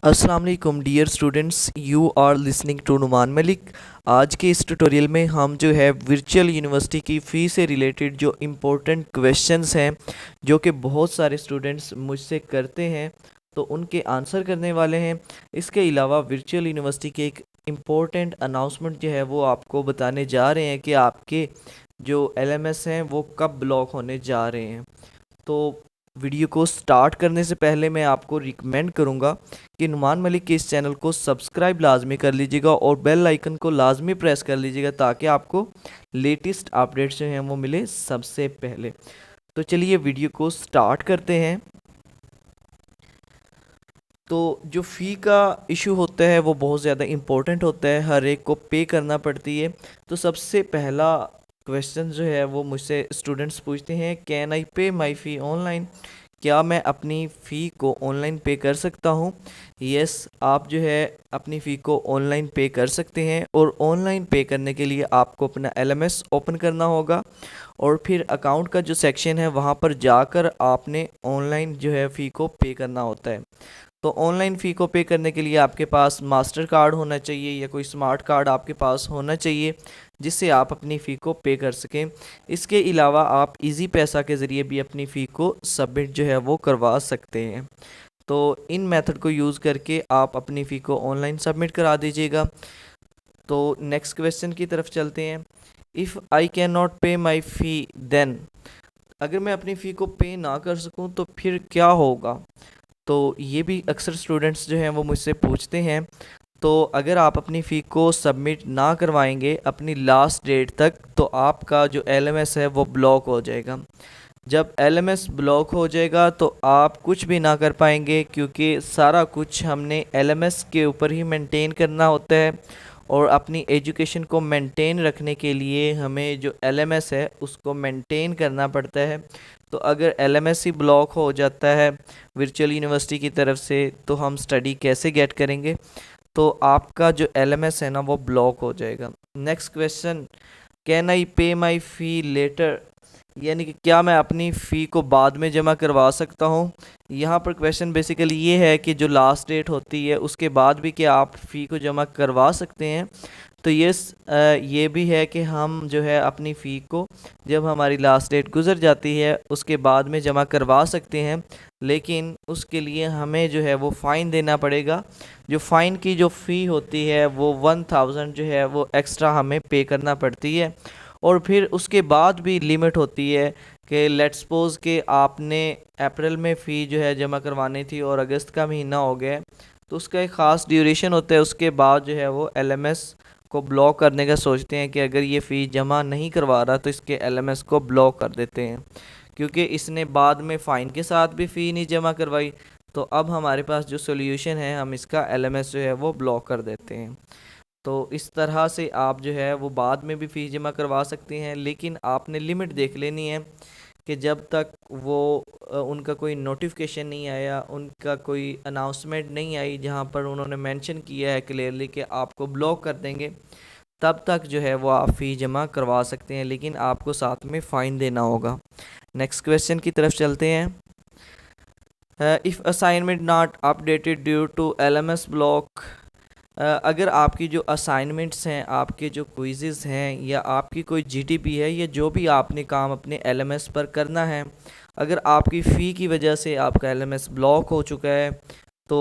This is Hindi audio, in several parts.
अस्सलाम वालेकुम dear students, you are listening to Numan Malik. आज के इस ट्यूटोरियल में हम जो है वर्चुअल यूनिवर्सिटी की फ़ी से रिलेटेड जो इम्पोर्टेंट क्वेश्चंस हैं जो कि बहुत सारे स्टूडेंट्स मुझसे करते हैं तो उनके आंसर करने वाले हैं। इसके अलावा वर्चुअल यूनिवर्सिटी के एक इम्पोर्टेंट अनाउंसमेंट जो है वो आपको बताने जा रहे हैं कि आपके जो एलएमएस हैं वो कब ब्लॉक होने जा रहे हैं। तो वीडियो को स्टार्ट करने से पहले मैं आपको रिकमेंड करूंगा कि नुमान मलिक के इस चैनल को सब्सक्राइब लाजमी कर लीजिएगा और बेल आइकन को लाजमी प्रेस कर लीजिएगा ताकि आपको लेटेस्ट अपडेट्स जो हैं वो मिले सबसे पहले। तो चलिए वीडियो को स्टार्ट करते हैं। तो जो फ़ी का इशू होता है वो बहुत ज़्यादा इम्पोर्टेंट होता है, हर एक को पे करना पड़ती है। तो सबसे पहला क्वेश्चन जो है वो मुझसे स्टूडेंट्स पूछते हैं, कैन आई पे माई फ़ी ऑनलाइन? क्या मैं अपनी फ़ी को ऑनलाइन पे कर सकता हूँ? यस, आप जो है अपनी फ़ी को ऑनलाइन पे कर सकते हैं और ऑनलाइन पे करने के लिए आपको अपना एलएमएस ओपन करना होगा और फिर अकाउंट का जो सेक्शन है वहाँ पर जाकर आपने ऑनलाइन जो है फ़ी को पे करना होता है। तो ऑनलाइन फ़ी को पे करने के लिए आपके पास मास्टर कार्ड होना चाहिए या कोई स्मार्ट कार्ड आपके पास होना चाहिए जिससे आप अपनी फ़ी को पे कर सकें। इसके अलावा आप इजी पैसा के ज़रिए भी अपनी फ़ी को सबमिट जो है वो करवा सकते हैं। तो इन मेथड को यूज़ करके आप अपनी फ़ी को ऑनलाइन सबमिट करा दीजिएगा। तो नेक्स्ट क्वेश्चन की तरफ चलते हैं। इफ़ आई कैन नॉट पे माई फ़ी देन, अगर मैं अपनी फ़ी को पे ना कर सकूं तो फिर क्या होगा? तो ये भी अक्सर स्टूडेंट्स जो हैं वो मुझसे पूछते हैं। तो अगर आप अपनी फ़ी को सबमिट ना करवाएंगे अपनी लास्ट डेट तक तो आपका जो एलएमएस है वो ब्लॉक हो जाएगा। जब एलएमएस ब्लॉक हो जाएगा तो आप कुछ भी ना कर पाएंगे क्योंकि सारा कुछ हमने एलएमएस के ऊपर ही मेंटेन करना होता है और अपनी एजुकेशन को मेंटेन रखने के लिए हमें जो एलएमएस है उसको मेंटेन करना पड़ता है। तो अगर एलएमएस ही ब्लॉक हो जाता है वर्चुअल यूनिवर्सिटी की तरफ से तो हम स्टडी कैसे गेट करेंगे? तो आपका जो एलएमएस है ना वो ब्लॉक हो जाएगा। नेक्स्ट क्वेश्चन, कैन आई पे माई फ़ी लेटर? यानी कि क्या मैं अपनी फ़ी को बाद में जमा करवा सकता हूँ? यहाँ पर क्वेश्चन बेसिकली ये है कि जो लास्ट डेट होती है उसके बाद भी क्या आप फ़ी को जमा करवा सकते हैं? तो ये भी है कि हम जो है अपनी फ़ी को जब हमारी लास्ट डेट गुज़र जाती है उसके बाद में जमा करवा सकते हैं, लेकिन उसके लिए हमें जो है वो फ़ाइन देना पड़ेगा। जो फ़ाइन की जो फ़ी होती है वो 1000 जो है वो एक्स्ट्रा हमें पे करना पड़ती है। और फिर उसके बाद भी लिमिट होती है कि लेट्स सपोज़ कि आपने अप्रैल में फ़ी जो है जमा करवानी थी और अगस्त का महीना हो गया तो उसका एक ख़ास ड्यूरेशन होता है। उसके बाद जो है वो एलएमएस को ब्लॉक करने का सोचते हैं कि अगर ये फ़ी जमा नहीं करवा रहा तो इसके एलएमएस को ब्लॉक कर देते हैं क्योंकि इसने बाद में फ़ाइन के साथ भी फ़ी नहीं जमा करवाई। तो अब हमारे पास जो सोल्यूशन है हम इसका एलएमएस जो है वो ब्लॉक कर देते हैं। तो इस तरह से आप जो है वो बाद में भी फ़ीस जमा करवा सकते हैं, लेकिन आपने लिमिट देख लेनी है कि जब तक वो उनका कोई नोटिफिकेशन नहीं आया, उनका कोई अनाउंसमेंट नहीं आई जहां पर उन्होंने मेंशन किया है क्लियरली कि आपको ब्लॉक कर देंगे, तब तक जो है वो आप फ़ी जमा करवा सकते हैं, लेकिन आपको साथ में फ़ाइन देना होगा। नेक्स्ट क्वेश्चन की तरफ चलते हैं। If assignment not updated due to LMS block, अगर आपकी जो असाइनमेंट्स हैं, आपके जो क्विज़ेज़ हैं या आपकी कोई जीटीपी है या जो भी आपने काम अपने एलएमएस पर करना है, अगर आपकी फ़ी की वजह से आपका एलएमएस ब्लॉक हो चुका है तो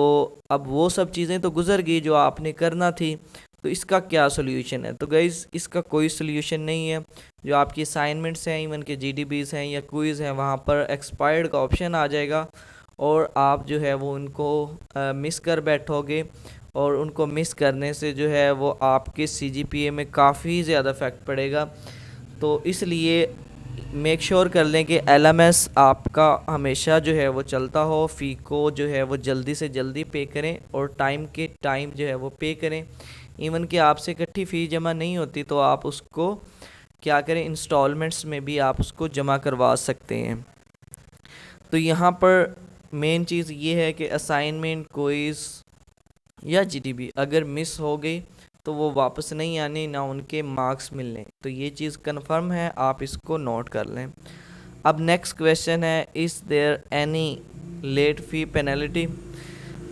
अब वो सब चीज़ें तो गुज़र गई जो आपने करना थी, तो इसका क्या सोल्यूशन है? तो गाइज़ इसका कोई सोल्यूशन नहीं है। जो आपकी असाइनमेंट्स हैं, इवन के जीटीपीज़ हैं या क्विज़ हैं, वहाँ पर एक्सपायर्ड का ऑप्शन आ जाएगा और आप जो है वो उनको मिस कर बैठोगे और उनको मिस करने से जो है वो आपके सीजीपीए में काफ़ी ज़्यादा इफ़ेक्ट पड़ेगा। तो इसलिए मेक श्योर कर लें कि एलएमएस आपका हमेशा जो है वो चलता हो, फ़ी को जो है वो जल्दी से जल्दी पे करें और टाइम के टाइम जो है वो पे करें। इवन कि आपसे इकट्ठी फ़ी जमा नहीं होती तो आप उसको क्या करें, इंस्टॉलमेंट्स में भी आप उसको जमा करवा सकते हैं। तो यहाँ पर मेन चीज़ ये है कि असाइनमेंट, क्विज़ या जीटीबी अगर मिस हो गई तो वो वापस नहीं आने, ना उनके मार्क्स मिलने। तो ये चीज़ कंफर्म है, आप इसको नोट कर लें। अब नेक्स्ट क्वेश्चन है, is there any late fee penalty?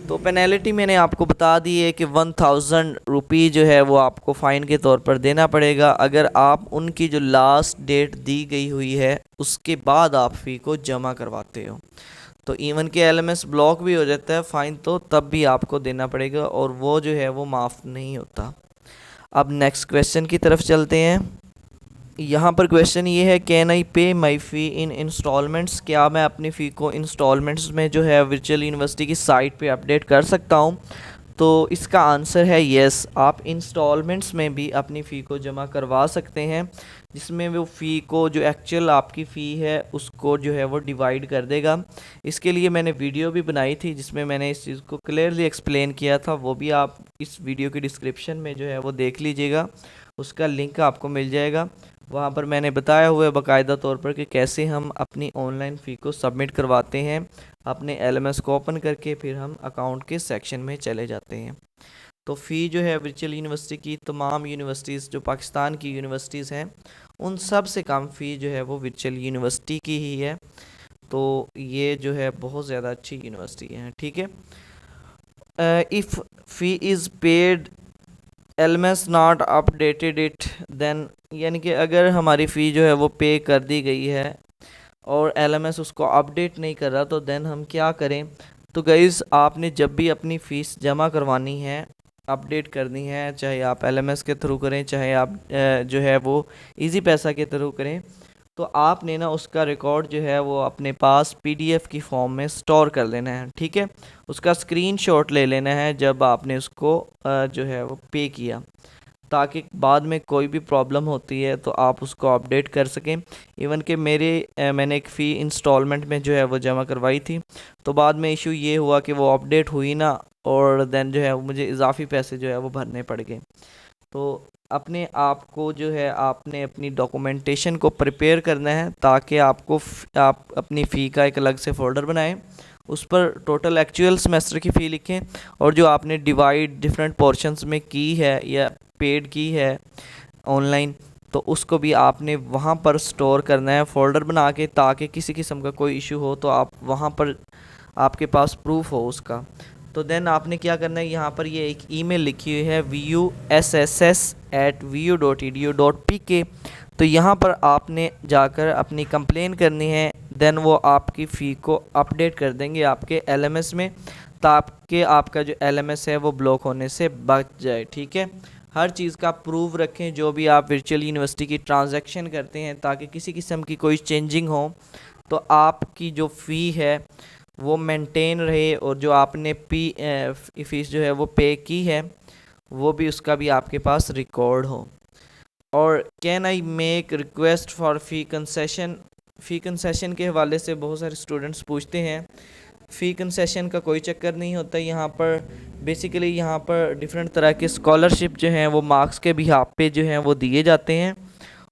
तो पेनल्टी मैंने आपको बता दी है कि 1000 रुपी जो है वो आपको फ़ाइन के तौर पर देना पड़ेगा अगर आप उनकी जो लास्ट डेट दी गई हुई है उसके बाद आप फ़ी को जमा करवाते हो। तो इवन के एलएमएस ब्लॉक भी हो जाता है फ़ाइन, तो तब भी आपको देना पड़ेगा और वो जो है वो माफ़ नहीं होता। अब नेक्स्ट क्वेश्चन की तरफ चलते हैं। यहाँ पर क्वेश्चन ये है, कैन आई पे माई फ़ी इन इंस्टॉलमेंट्स? क्या मैं अपनी फ़ी को इंस्टॉलमेंट्स में जो है वर्चुअल यूनिवर्सिटी की साइट पे अपडेट कर सकता हूँ? तो इसका आंसर है येस। आप इंस्टॉलमेंट्स में भी अपनी फ़ी को जमा करवा सकते हैं, जिसमें वो फ़ी को जो एक्चुअल आपकी फ़ी है उसको जो है वो डिवाइड कर देगा। इसके लिए मैंने वीडियो भी बनाई थी जिसमें मैंने इस चीज़ को क्लियरली एक्सप्लेन किया था, वो भी आप इस वीडियो की डिस्क्रिप्शन में जो है वो देख लीजिएगा, उसका लिंक आपको मिल जाएगा। वहाँ पर मैंने बताया हुआ है बाकायदा तौर पर कि कैसे हम अपनी ऑनलाइन फ़ी को सबमिट करवाते हैं। अपने एलएमएस को ओपन करके फिर हम अकाउंट के सेक्शन में चले जाते हैं। तो फ़ी जो है वर्चुअल यूनिवर्सिटी की तमाम यूनिवर्सिटीज़ जो पाकिस्तान की यूनिवर्सिटीज़ हैं उन सब से कम फ़ी जो है वो वर्चुअल यूनिवर्सिटी की ही है। तो ये जो है बहुत ज़्यादा अच्छी यूनिवर्सिटी है, ठीक है। If fee is paid LMS not updated it then, यानी कि अगर हमारी फ़ी जो है वो पे कर दी गई है और एलएमएस उसको अपडेट नहीं कर रहा तो देन हम क्या करें? तो गाइज़ आपने जब भी अपनी फ़ीस जमा करवानी है, अपडेट करनी है, चाहे आप एलएमएस के थ्रू करें चाहे आप जो है वो इजी पैसा के थ्रू करें, तो आपने ना उसका रिकॉर्ड जो है वो अपने पास पीडीएफ की फॉर्म में स्टोर कर लेना है, ठीक है। उसका स्क्रीनशॉट ले लेना है जब आपने उसको जो है वो पे किया, ताकि बाद में कोई भी प्रॉब्लम होती है तो आप उसको अपडेट कर सकें। इवन कि मैंने एक फ़ी इंस्टॉलमेंट में जो है वो जमा करवाई थी, तो बाद में इशू ये हुआ कि वो अपडेट हुई ना, और देन जो है मुझे इजाफ़ी पैसे जो है वो भरने पड़ गए। तो अपने आप को जो है आपने अपनी डॉक्यूमेंटेशन को प्रिपेयर करना है, ताकि आप अपनी फ़ी का एक अलग से फ़ोल्डर बनाएं, उस पर टोटल एक्चुअल सेमेस्टर की फ़ी लिखें और जो आपने डिवाइड डिफरेंट पोर्शंस में की है या पेड की है ऑनलाइन, तो उसको भी आपने वहाँ पर स्टोर करना है फ़ोल्डर बना के, ताकि किसी किस्म का कोई इशू हो तो आप वहाँ पर आपके पास प्रूफ हो उसका। तो देन आपने क्या करना है, यहाँ पर ये एक ईमेल लिखी हुई है VUSSS@vu.edu.pk, तो यहाँ पर आपने जाकर अपनी कंप्लेन करनी है। देन वो आपकी फ़ी को अपडेट कर देंगे आपके एलएमएस में, ताकि आपका जो एलएमएस है वो ब्लॉक होने से बच जाए, ठीक है। हर चीज़ का प्रूफ रखें जो भी आप वर्चुअल यूनिवर्सिटी की ट्रांजैक्शन करते हैं, ताकि किसी किस्म की कोई चेंजिंग हो तो आपकी जो फ़ी है वो मेंटेन रहे, और जो आपने फ़ीस जो है वो पे की है वो भी उसका भी आपके पास रिकॉर्ड हो। और can I make request for fee concession? Fee concession के हवाले से बहुत सारे स्टूडेंट्स पूछते हैं। फ़ी कंसेशन का कोई चक्कर नहीं होता यहाँ पर। बेसिकली यहाँ पर डिफरेंट तरह के स्कॉलरशिप जो हैं वो मार्क्स के बिहाफ पे जो हैं वो दिए जाते हैं,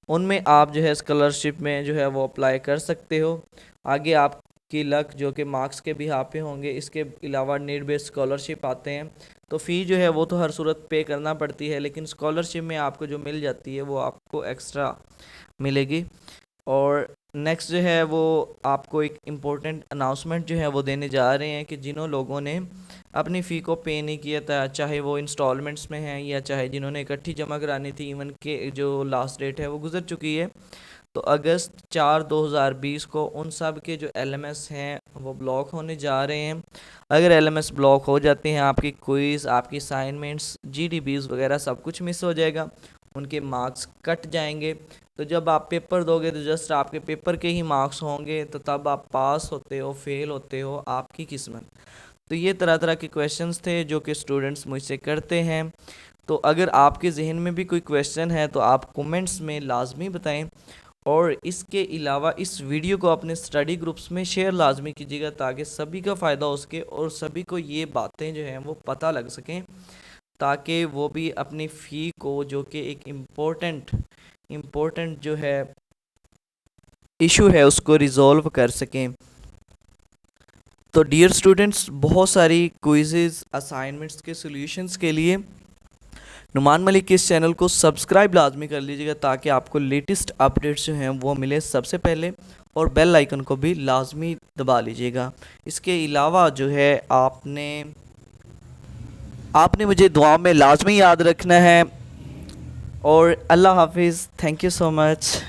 उनमें आप जो है स्कॉलरशिप में जो है वो अप्लाई कर सकते हो। आगे आपकी लक जो कि मार्क्स के बिहाफ पे होंगे। इसके अलावा नीड बेस्ड स्कॉलरशिप आते हैं, तो फ़ी जो है वो तो हर सूरत पे करना पड़ती है, लेकिन स्कॉलरशिप में आपको जो मिल जाती है वो आपको एक्स्ट्रा मिलेगी। और नेक्स्ट जो है वो आपको एक इम्पोर्टेंट अनाउंसमेंट जो है वो देने जा रहे हैं कि जिन्होंने लोगों ने अपनी फ़ी को पे नहीं किया था, चाहे वो इंस्टॉलमेंट्स में हैं या चाहे जिन्होंने इकट्ठी जमा करानी थी, इवन के जो लास्ट डेट है वो गुजर चुकी है, तो अगस्त 4 2020 को उन सब के जो एलएमएस हैं वो ब्लॉक होने जा रहे हैं। अगर एलएमएस ब्लॉक हो जाते हैं, आपकी क्विज़, आपकी असाइनमेंट्स, जीडीबीज़ वगैरह सब कुछ मिस हो जाएगा, उनके मार्क्स कट जाएंगे। तो जब आप पेपर दोगे तो जस्ट आपके पेपर के ही मार्क्स होंगे, तो तब आप पास होते हो फेल होते हो, आपकी किस्मत। तो ये तरह तरह के क्वेश्चंस थे जो कि स्टूडेंट्स मुझसे करते हैं। तो अगर आपके जहन में भी कोई क्वेश्चन है तो आप कमेंट्स में लाजमी बताएं, और इसके अलावा इस वीडियो को अपने स्टडी ग्रुप्स में शेयर लाजमी कीजिएगा, ताकि सभी का फ़ायदा हो सके और सभी को ये बातें जो हैं वो पता लग सकें, ताकि वो भी अपनी फ़ी को, जो कि एक इम्पोर्टेंट जो है इशू है, उसको रिज़ॉल्व कर सकें। तो डियर स्टूडेंट्स, बहुत सारी क्विज़ेज़, असाइनमेंट्स के सॉल्यूशंस के लिए नुमान मलिक के इस चैनल को सब्सक्राइब लाजमी कर लीजिएगा, ताकि आपको लेटेस्ट अपडेट्स जो हैं वो मिले सबसे पहले, और बेल आइकन को भी लाजमी दबा लीजिएगा। इसके अलावा जो है आपने आपने मुझे दुआ में लाजमी याद रखना है। और अल्लाह हाफिज़। Thank you so much.